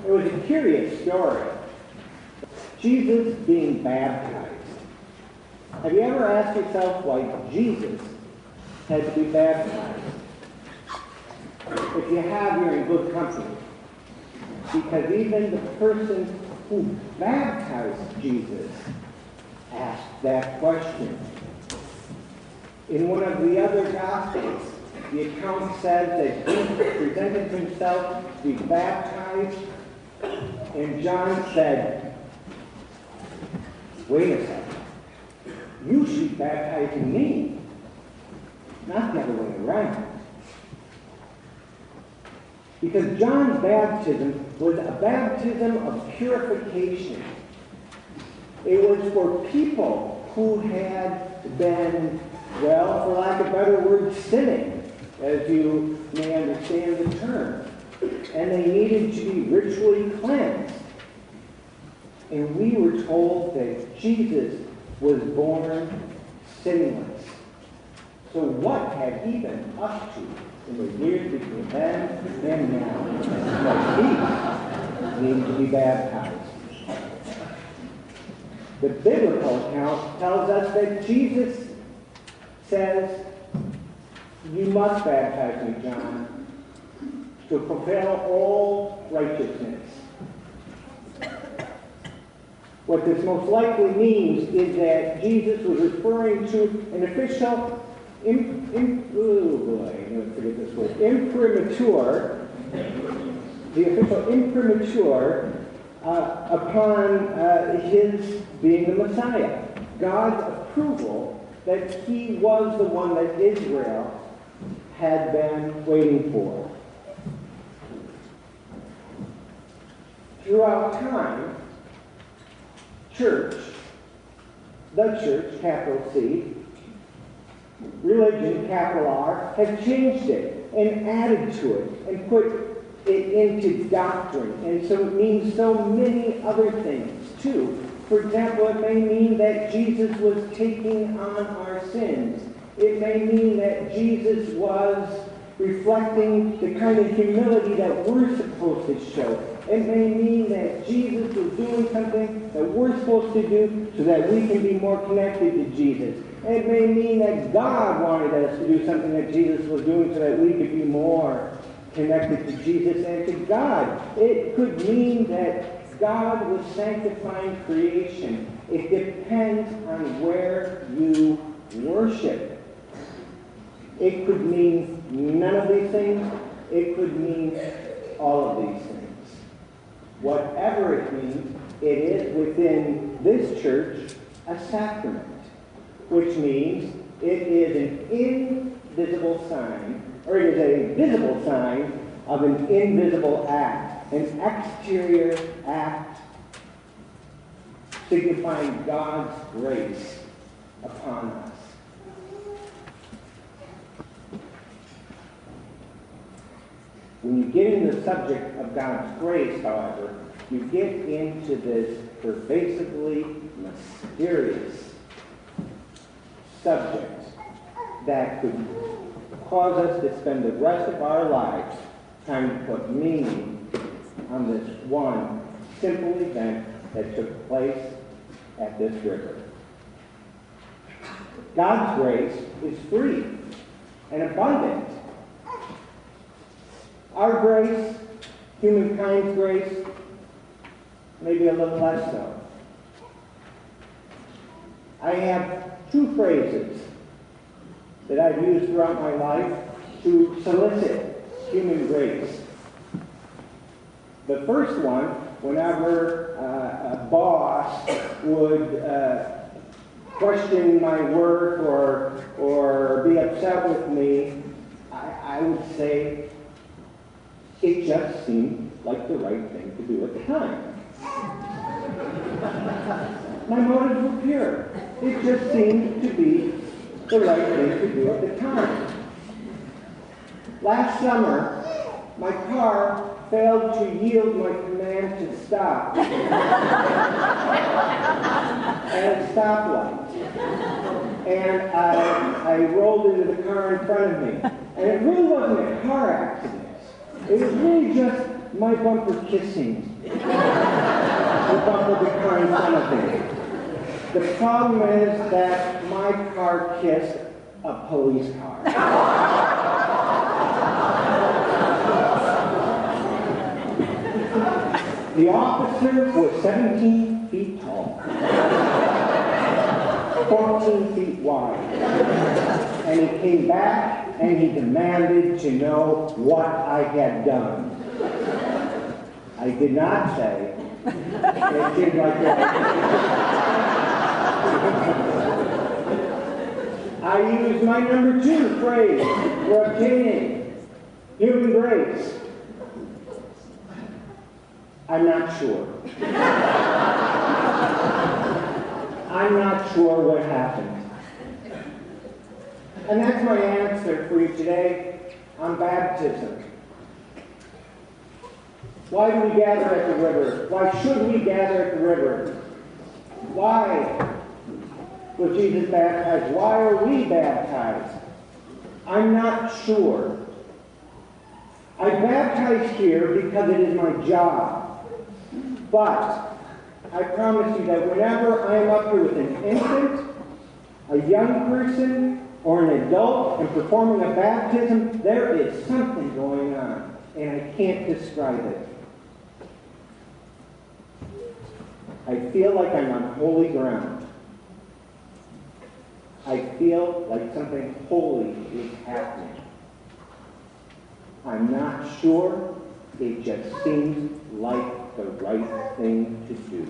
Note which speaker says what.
Speaker 1: It was a curious story. Jesus being baptized. Have you ever asked yourself why Jesus had to be baptized? If you have, you're in good company. Because even the person who baptized Jesus asked that question. In one of the other Gospels, the account says that Jesus presented himself to be baptized, and John said, wait a second, you should be baptizing me, not the other way around. Because John's baptism was a baptism of purification. It was for people who had been, well, for lack of a better word, sinning, as you may understand the term. And they needed to be ritually cleansed. And we were told that Jesus was born sinless. So what had he been up to in the years between then and now? But he needed to be baptized. The biblical account tells us that Jesus says, you must baptize me, John, to fulfill all righteousness. What this most likely means is that Jesus was referring to an official imprimatur, the official imprimatur upon his being the Messiah. God's approval that he was the one that Israel had been waiting for. Throughout time, the church, capital C, religion, capital R, have changed it and added to it and put it into doctrine. And so it means so many other things, too. For example, it may mean that Jesus was taking on our sins. It may mean that Jesus was reflecting the kind of humility that we're supposed to show. It may mean that Jesus was doing something that we're supposed to do so that we can be more connected to Jesus. It may mean that God wanted us to do something that Jesus was doing so that we could be more connected to Jesus and to God. It could mean that God was sanctifying creation. It depends on where you worship. It could mean none of these things. It could mean all of these things. Whatever it means, it is within this church a sacrament, which means it is an invisible sign, or it is a visible sign of an invisible act, an exterior act signifying God's grace upon us. When you get into the subject of God's grace, however, you get into this pervasively mysterious subject that could cause us to spend the rest of our lives trying to put meaning on this one simple event that took place at this river. God's grace is free and abundant. Our grace, humankind's grace, maybe a little less so. I have two phrases that I've used throughout my life to solicit human grace. The first one, whenever a boss would question my work or be upset with me, I would say, it just seemed like the right thing to do at the time. My motives were pure. It just seemed to be the right thing to do at the time. Last summer, my car failed to yield my command to stop at a stoplight. And I rolled into the car in front of me. And it really wasn't a car accident. It was really just my bumper kissing the bumper behind front of me. The problem is that my car kissed a police car. The officer was 17 feet tall, 14 feet wide, and he came back and he demanded to know what I had done. I did not say, it seemed like that. I used my number 2 phrase for obtaining human grace. I'm not sure. I'm not sure what happened. And that's my answer for you today on baptism. Why do we gather at the river? Why should we gather at the river? Why was Jesus baptized? Why are we baptized? I'm not sure. I baptize here because it is my job. But I promise you that whenever I am up here with an infant, a young person, or an adult and performing a baptism, there is something going on, and I can't describe it. I feel like I'm on holy ground. I feel like something holy is happening. I'm not sure. It just seems like the right thing to do.